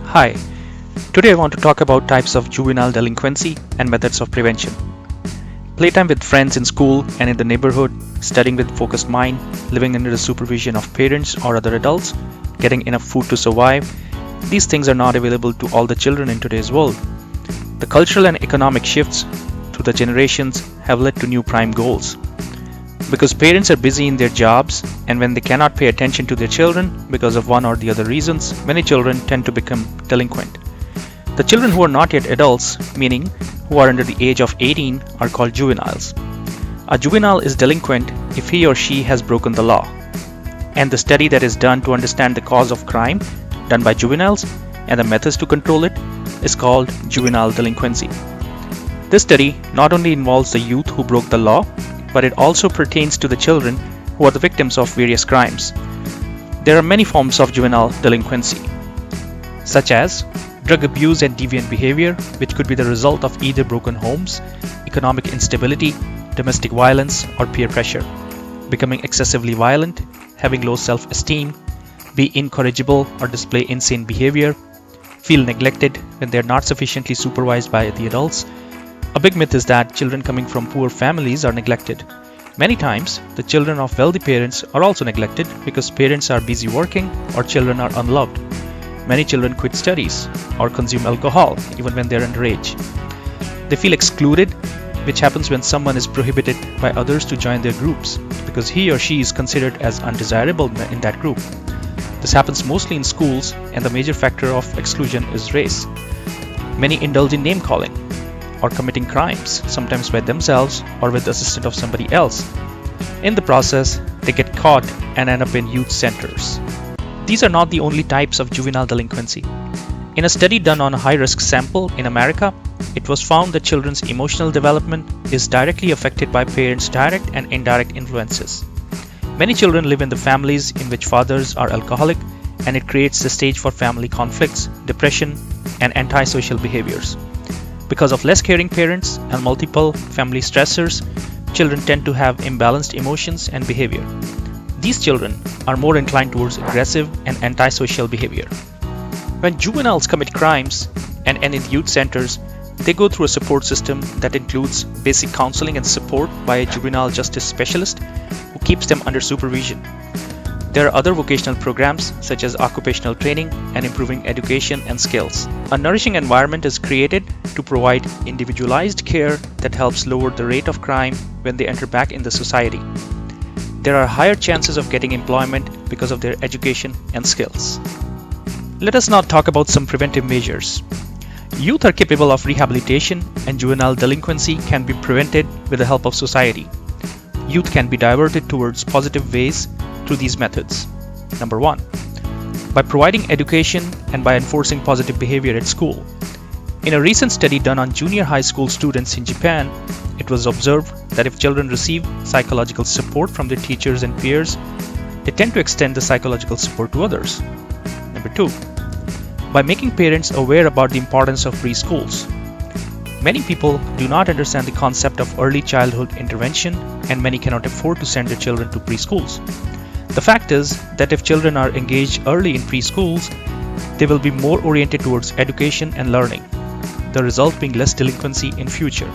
Hi, today I want to talk about types of juvenile delinquency and methods of prevention. Playtime with friends in school and in the neighborhood, studying with focused mind, living under the supervision of parents or other adults, getting enough food to survive, these things are not available to all the children in today's world. The cultural and economic shifts through the generations have led to new prime goals. Because parents are busy in their jobs and when they cannot pay attention to their children because of one or the other reasons, many children tend to become delinquent. The children who are not yet adults, meaning who are under the age of 18, are called juveniles. A juvenile is delinquent if he or she has broken the law. And the study that is done to understand the cause of crime, done by juveniles, and the methods to control it, is called juvenile delinquency. This study not only involves the youth who broke the law, but it also pertains to the children who are the victims of various crimes. There are many forms of juvenile delinquency, such as drug abuse and deviant behavior, which could be the result of either broken homes, economic instability, domestic violence, or peer pressure. Becoming excessively violent, having low self-esteem, be incorrigible or display insane behavior, feel neglected when they are not sufficiently supervised by the adults. A big myth is that children coming from poor families are neglected. Many times, the children of wealthy parents are also neglected because parents are busy working or children are unloved. Many children quit studies or consume alcohol even when they are underage. They feel excluded, which happens when someone is prohibited by others to join their groups because he or she is considered as undesirable in that group. This happens mostly in schools, and the major factor of exclusion is race. Many indulge in name calling or committing crimes, sometimes by themselves or with the assistance of somebody else. In the process, they get caught and end up in youth centers. These are not the only types of juvenile delinquency. In a study done on a high-risk sample in America, it was found that children's emotional development is directly affected by parents' direct and indirect influences. Many children live in the families in which fathers are alcoholic, and it creates the stage for family conflicts, depression, and antisocial behaviors. Because of less caring parents and multiple family stressors, children tend to have imbalanced emotions and behavior. These children are more inclined towards aggressive and antisocial behavior. When juveniles commit crimes and end in youth centers, they go through a support system that includes basic counseling and support by a juvenile justice specialist who keeps them under supervision. There are other vocational programs such as occupational training and improving education and skills. A nourishing environment is created to provide individualized care that helps lower the rate of crime when they enter back in the society. There are higher chances of getting employment because of their education and skills. Let us now talk about some preventive measures. Youth are capable of rehabilitation, and juvenile delinquency can be prevented with the help of society. Youth can be diverted towards positive ways through these methods. Number 1. By providing education and by enforcing positive behavior at school. In a recent study done on junior high school students in Japan, it was observed that if children receive psychological support from their teachers and peers, they tend to extend the psychological support to others. Number 2. By making parents aware about the importance of preschools. Many people do not understand the concept of early childhood intervention, and many cannot afford to send their children to preschools. The fact is that if children are engaged early in preschools, they will be more oriented towards education and learning, the result being less delinquency in future.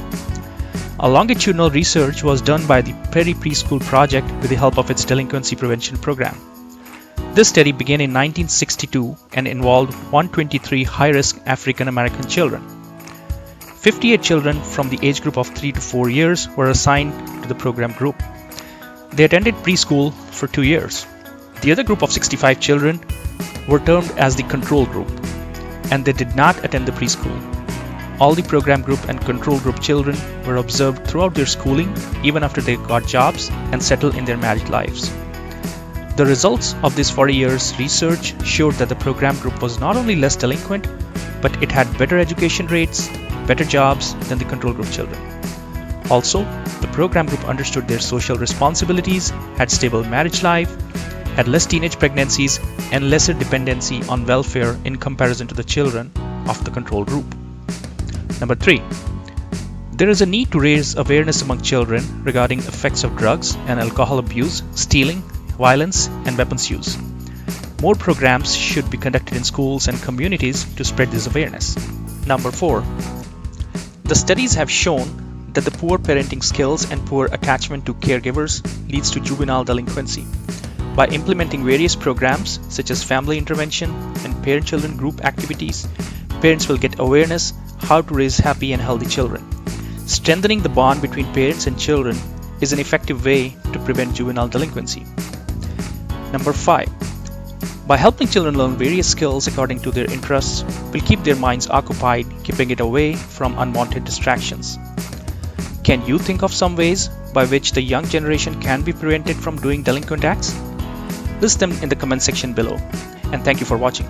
A longitudinal research was done by the Prairie Preschool Project with the help of its delinquency prevention program. This study began in 1962 and involved 123 high-risk African American children. 58 children from the age group of 3 to 4 years were assigned to the program group. They attended preschool for 2 years. The other group of 65 children were termed as the control group, and they did not attend the preschool. All the program group and control group children were observed throughout their schooling, even after they got jobs and settled in their married lives. The results of this 40 years research showed that the program group was not only less delinquent, but it had better education rates, better jobs than the control group children. Also, the program group understood their social responsibilities, had stable marriage life, had less teenage pregnancies, and lesser dependency on welfare in comparison to the children of the control group. Number 3. There is a need to raise awareness among children regarding effects of drugs and alcohol abuse, stealing, violence, and weapons use. More programs should be conducted in schools and communities to spread this awareness. Number 4. The studies have shown that the poor parenting skills and poor attachment to caregivers leads to juvenile delinquency. By implementing various programs such as family intervention and parent-children group activities, parents will get awareness how to raise happy and healthy children. Strengthening the bond between parents and children is an effective way to prevent juvenile delinquency. Number 5. By helping children learn various skills according to their interests, will keep their minds occupied, keeping it away from unwanted distractions. Can you think of some ways by which the young generation can be prevented from doing delinquent acts? List them in the comment section below. And thank you for watching.